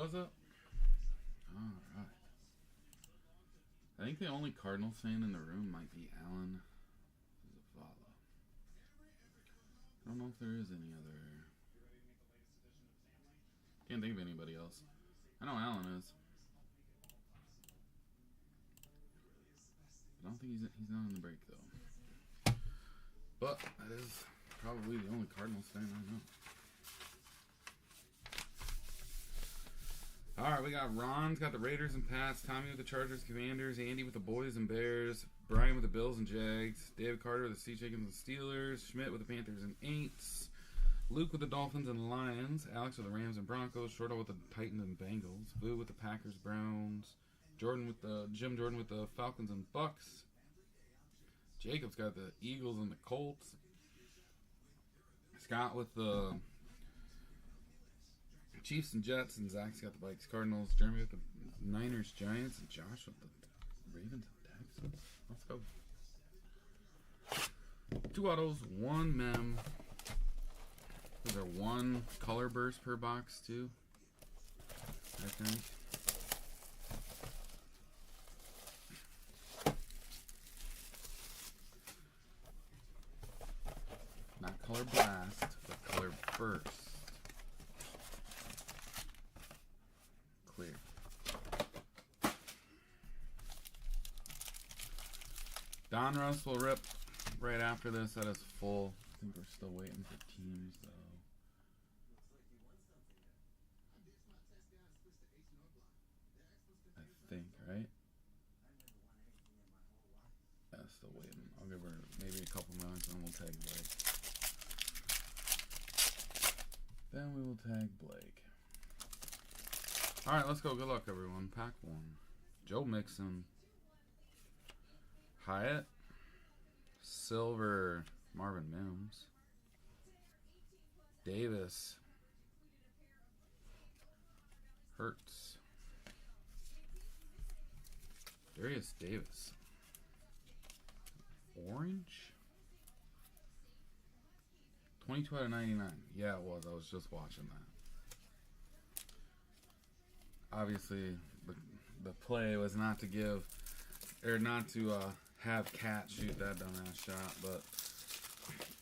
was it? Alright. I think the only Cardinals fan in the room might be Alan Zavala. I don't know if there is any other. Can't think of anybody else. I know Alan is. I don't think he's not in the break though. But that is probably the only Cardinals fan I know. Alright, we got Ron's got the Raiders and Pats, Tommy with the Chargers, Commanders, Andy with the Boys and Bears, Brian with the Bills and Jags, David Carter with the Sea Chickens and Steelers, Schmidt with the Panthers and Aints, Luke with the Dolphins and Lions, Alex with the Rams and Broncos, Shorto with the Titans and Bengals, Boo with the Packers, Browns, Jim Jordan with the Falcons and Bucks, Jacob's got the Eagles and the Colts, Scott with the Chiefs and Jets, and Zach's got the Vikes, Cardinals, Jeremy with the Niners, Giants, and Josh with the Ravens and Texans. Let's go. 2 autos, 1 mem. Is there 1 color burst per box too? I think. Not color blast, but color burst. Clear. Don Russ will rip right after this. That is full. I think we're still waiting for teams though. I think, right? Yeah, still waiting. I'll give her maybe a couple minutes and then we'll tag Blake. Then we will tag Blake. Alright, let's go. Good luck, everyone. Pack 1. Joe Mixon. Hyatt. Silver. Marvin Mims. Davis. Hurts. Darius Davis. Orange? 22 out of 99. Yeah, it was. I was just watching that. Obviously, the play was not to give, or not to have Cat shoot that dumbass shot, but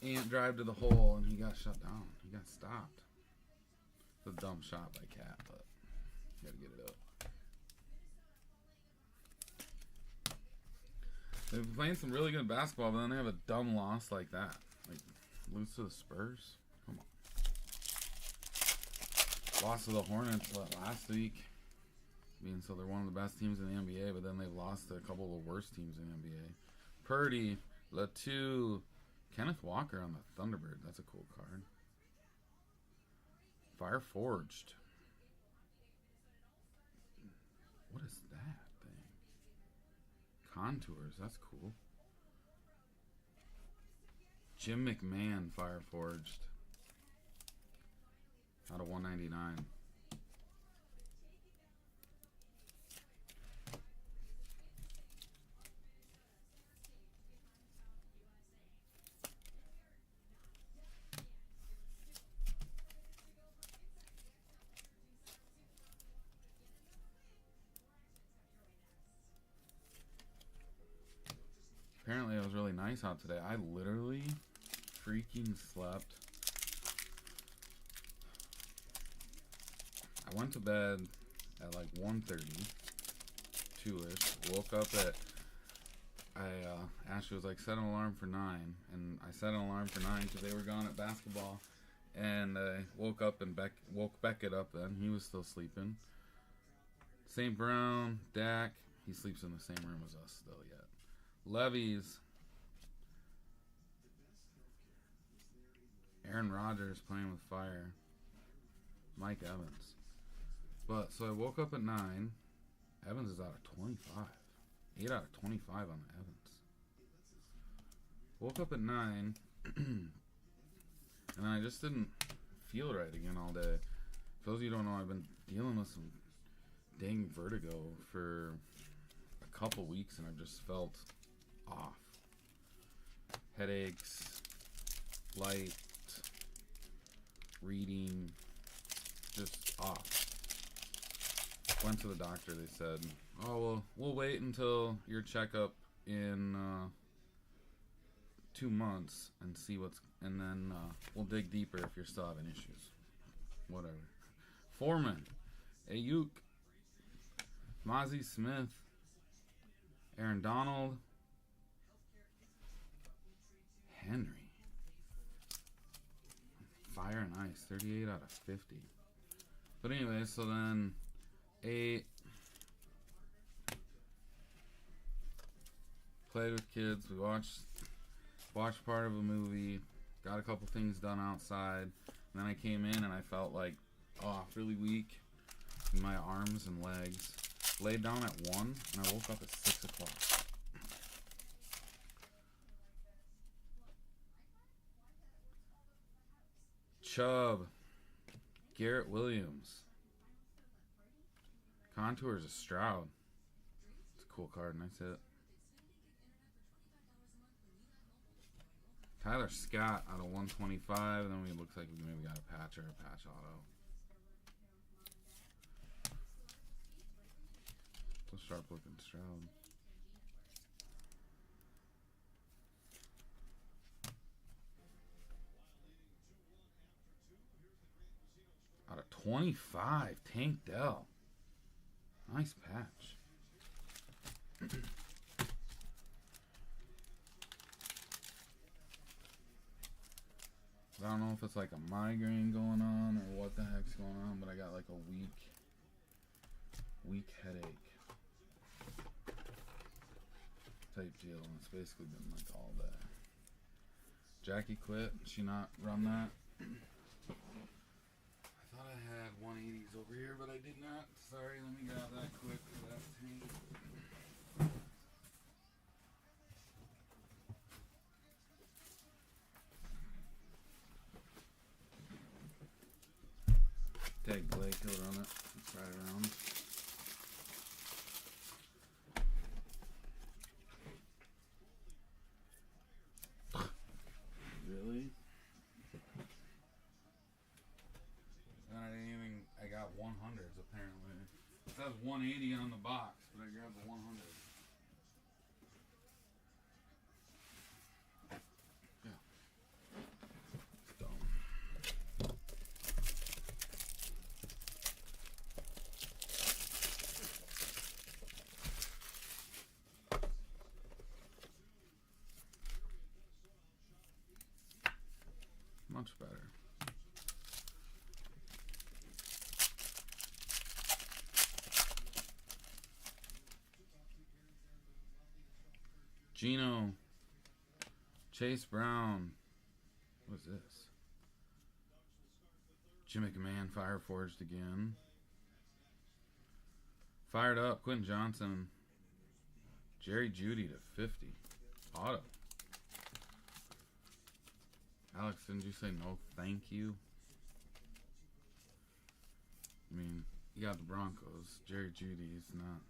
Ant drive to the hole and he got shut down. He got stopped. It's a dumb shot by Cat, but you gotta get it up. They've been playing some really good basketball, but then they have a dumb loss like that. Like, lose to the Spurs? Come on. Lost to the Hornets last week. I mean, so they're one of the best teams in the NBA, but then they've lost to a couple of the worst teams in the NBA. Purdy, Latu, Kenneth Walker on the Thunderbird. That's a cool card. Fire Forged. What is that thing? Contours. That's cool. Jim McMahon Fire Forged. Out of 199. Apparently it was really nice out today. I literally freaking slept. I went to bed at like 1:30, 2-ish. Woke up at, Ashley was like, set an alarm for 9. And I set an alarm for 9 because they were gone at basketball. And I woke up and woke Beckett up then. He was still sleeping. St. Brown, Dak, he sleeps in the same room as us still yet. Levy's. Aaron Rodgers playing with fire. Mike Evans. But, so I woke up at 9. Evans is out of 25. 8 out of 25 on the Evans. Woke up at 9. And then I just didn't feel right again all day. For those of you who don't know, I've been dealing with some dang vertigo for a couple weeks, and I've just felt off. Headaches, light, reading, just off. Went to the doctor. They said, "Oh, well, we'll wait until your checkup in 2 months and see and then we'll dig deeper if you're still having issues." Whatever. Foreman, Ayuk, Mozzie Smith, Aaron Donald, Henry. Fire and ice, 38 out of 50. But anyway, so then 8. Played with kids. We watched part of a movie. Got a couple things done outside. And then I came in and I felt like really weak in my arms and legs. Laid down at 1 and I woke up at 6 o'clock. Chubb, Garrett Williams, Contours of Stroud. It's a cool card, nice hit. Tyler Scott out of 125, and then it looks like we maybe got a patch or a patch auto. Still sharp looking Stroud. Out of 25, Tank Dell. Nice patch. I don't know if it's like a migraine going on or what the heck's going on, but I got like a weak headache type deal, and it's basically been like all day. Jackie quit. She not run that? I thought I had 180s over here, but I did not. Sorry, let me grab that quick for that tank. Tag Blake, he'll run it. Let's ride around. Really? I got 100s apparently. It says 180 on the box, but I grabbed the 100. Yeah. Dumb. Much better. Gino, Chase Brown. What is this? Jim McMahon fire forged again. Fired up. Quentin Johnson. Jerry Jeudy to 50. Auto. Alex, didn't you say no thank you? I mean, you got the Broncos. Jerry Jeudy's not.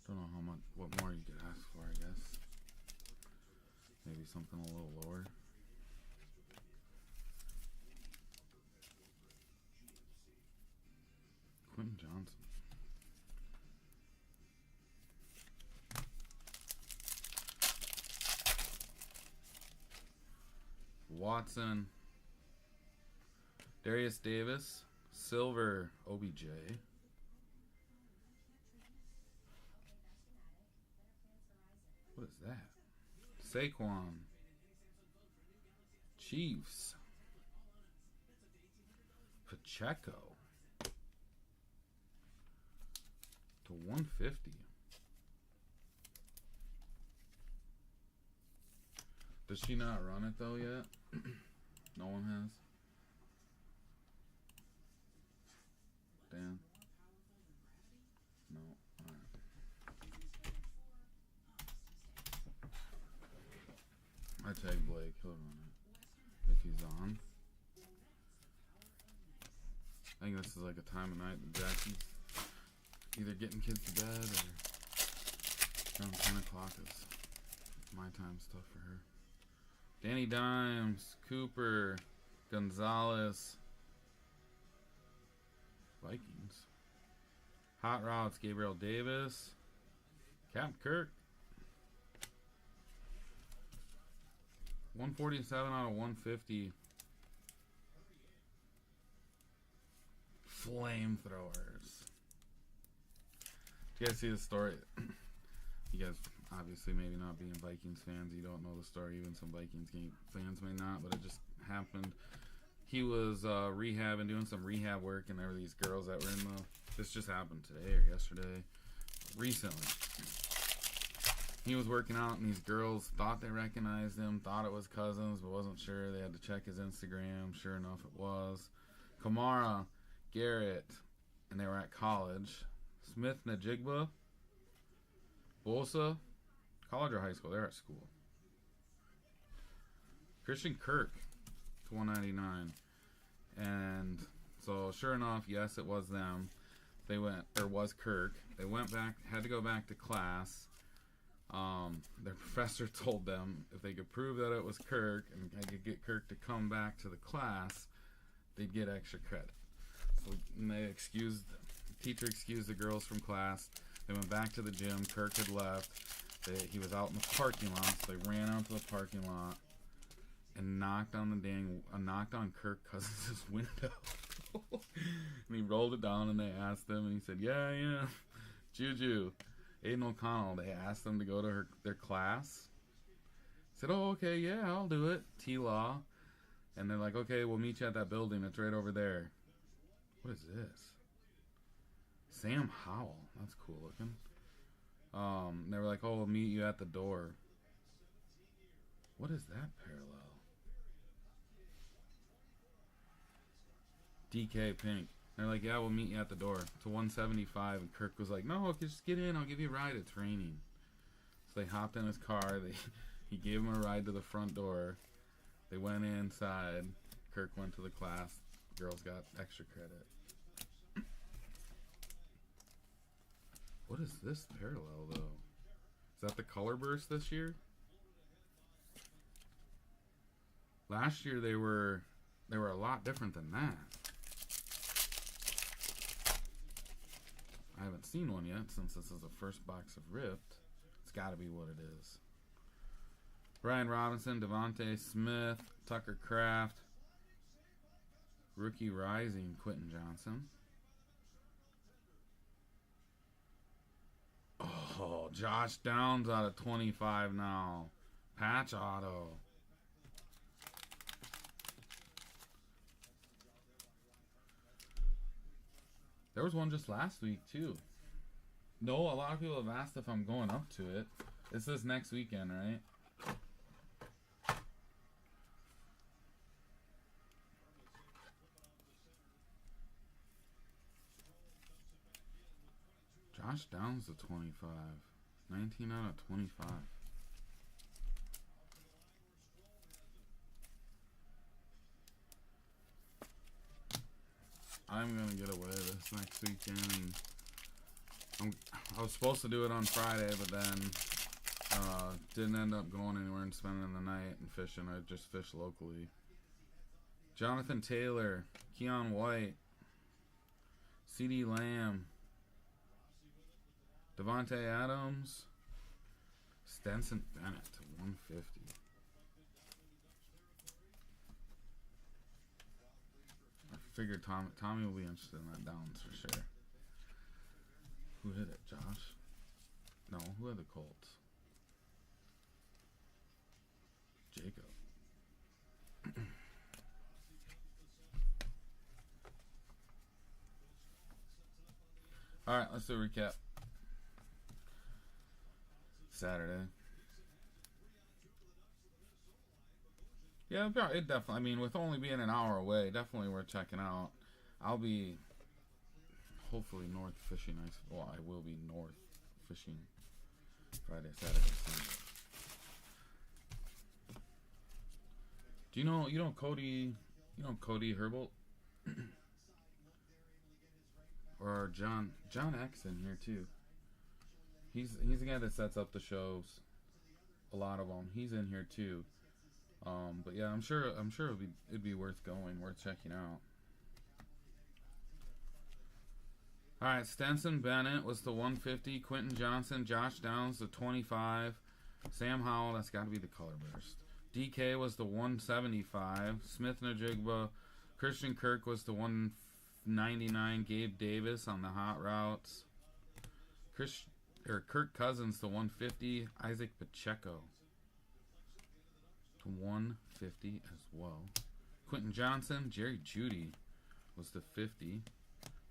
Don't know how much, what more you could ask for, I guess. Maybe something a little lower. Quentin Johnson. Watson. Darius Davis. Silver. OBJ. What is that? Saquon. Chiefs. Pacheco. To 150. Does she not run it though yet? No one has. Dan? No. Alright. I tag Blake, he'll run it. If he's on. I think this is like a time of night that Jackie's either getting kids to bed or around 10 o'clock is my time stuff for her. Danny Dimes, Cooper, Gonzalez, Vikings. Hot Rods, Gabriel Davis. Captain Kirk. 147 out of 150. Flamethrowers. Do you guys see the story? You guys obviously maybe not being Vikings fans, you don't know the story. Even some Vikings fans may not, but it just happened. He was rehabbing, doing some rehab work, and there were these girls that were in the... This just happened today or yesterday. Recently. He was working out, and these girls thought they recognized him, thought it was Cousins, but wasn't sure. They had to check his Instagram. Sure enough, it was. Kamara, Garrett, and they were at college. Smith Najigba, Bosa, college or high school? They're at school. Christian Kirk to 199. And so, sure enough, yes, it was them. They went, or was Kirk. They went back, had to go back to class. Their professor told them if they could prove that it was Kirk and I could get Kirk to come back to the class, they'd get extra credit. So the teacher excused the girls from class. They went back to the gym. Kirk had left. He was out in the parking lot, so they ran out to the parking lot and knocked on Kirk Cousins' window. And he rolled it down, and they asked him, and he said, yeah, Juju, Aiden O'Connell, they asked him to go to their class. He said, oh, okay, yeah, I'll do it. T-Law. And they're like, okay, we'll meet you at that building. It's right over there. What is this? Sam Howell. That's cool looking. They were like, oh, we'll meet you at the door. What is that parallel? DK Pink. They're like, yeah, we'll meet you at the door. To 175. And Kirk was like, no, just get in. I'll give you a ride. It's raining. So they hopped in his car. He gave him a ride to the front door. They went inside. Kirk went to the class. Girls got extra credit. What is this parallel, though? Is that the color burst this year? Last year they were a lot different than that. I haven't seen one yet since this is the first box of Ripped. It's got to be what it is. Brian Robinson, Devontae Smith, Tucker Kraft, Rookie Rising, Quentin Johnson. Oh, Josh Downs out of 25 now. Patch auto. There was one just last week, too. No, a lot of people have asked if I'm going up to it. It's this next weekend, right? Josh Downs to 25. 19 out of 25. I'm going to get away this next weekend. I was supposed to do it on Friday, but then didn't end up going anywhere and spending the night and fishing. I just fished locally. Jonathan Taylor, Keon White, CeeDee Lamb, Devontae Adams, Stenson Bennett to 150. I figured Tommy will be interested in that Downs for sure. Who hit it, Josh? No, who had the Colts? Jacob. Alright, let's do a recap. Saturday. Yeah, it definitely, I mean, with only being an hour away, definitely worth checking out. I'll be hopefully north fishing. Well, I will be north fishing Friday, Saturday, Sunday. Do you know Cody Herbold? Or John X in here too. He's the guy that sets up the shows. A lot of them. He's in here too. But yeah, I'm sure it'd be worth going, worth checking out. All right, Stenson Bennett was the 150. Quentin Johnson, Josh Downs the 25. Sam Howell, that's got to be the color burst. DK was the 175. Smith Najigba, Christian Kirk was the 199. Gabe Davis on the hot routes. Kirk Cousins the 150. Isaac Pacheco to 150 as well. Quentin Johnson, Jerry Jeudy was the 50.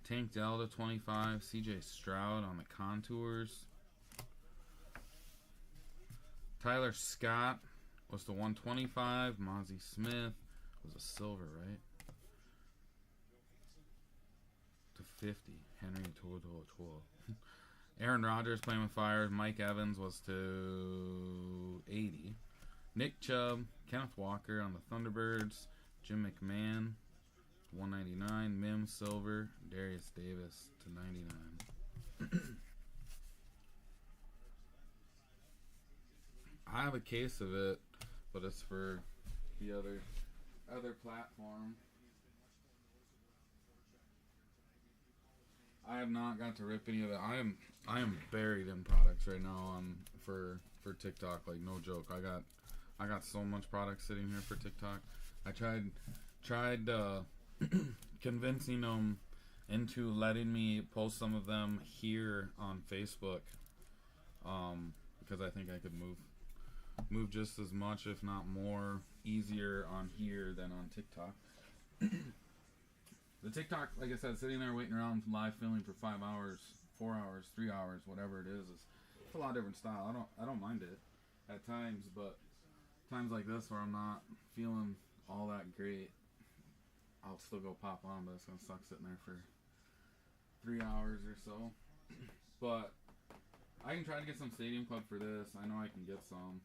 Tank Dell to 25. CJ Stroud on the contours. Tyler Scott was the 125. Mozzie Smith was a silver, right? To 50. Henry To'o. Aaron Rodgers playing with fire. Mike Evans was to 80. Nick Chubb, Kenneth Walker on the Thunderbirds. Jim McMahon, 199. Mims silver. Darius Davis to 99. I have a case of it, but it's for the other platform. I have not got to rip any of it. I am buried in products right now for TikTok. Like, no joke. I got so much product sitting here for TikTok. I tried convincing them into letting me post some of them here on Facebook, because I think I could move just as much, if not more, easier on here than on TikTok. The TikTok, like I said, sitting there waiting around live filming for 5 hours, 4 hours, 3 hours, whatever it is it's a lot different style. I don't mind it at times, but times like this where I'm not feeling all that great, I'll still go pop on, but it's gonna suck sitting there for 3 hours or so. But I can try to get some Stadium Club for this. I know I can get some.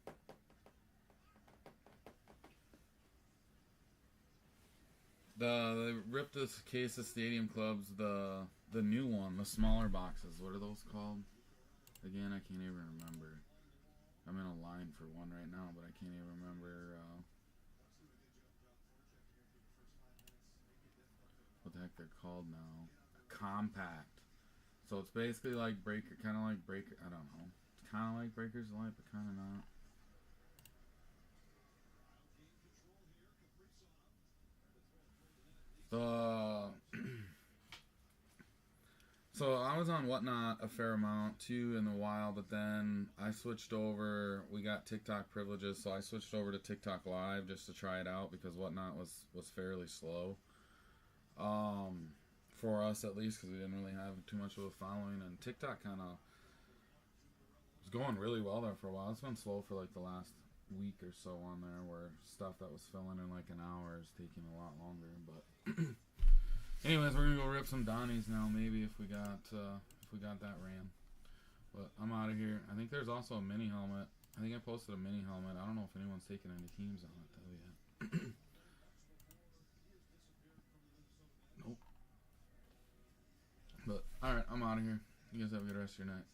They ripped this case of Stadium Clubs, the new one, the smaller boxes. What are those called? Again, I can't even remember. I'm in a line for one right now, but I can't even remember what the heck they're called now. Compact. So it's basically like Breaker, kind of like Breaker. I don't know. It's kind of like Breakers Light, but kind of not. So I was on Whatnot a fair amount too in a while, but then I switched over. We got TikTok privileges, so I switched over to TikTok Live just to try it out because Whatnot was fairly slow. For us at least, because we didn't really have too much of a following, and TikTok kind of was going really well there for a while. It's been slow for like the last week or so on there, where stuff that was filling in like an hour is taking a lot longer. But anyways, we're gonna go rip some Donnies now, maybe if we got that RAM. But I'm out of here. I think there's also a mini helmet. I think I posted a mini helmet. I don't know if anyone's taken any teams on it though yet. Nope. But alright, I'm out of here. You guys have a good rest of your night.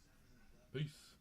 Peace.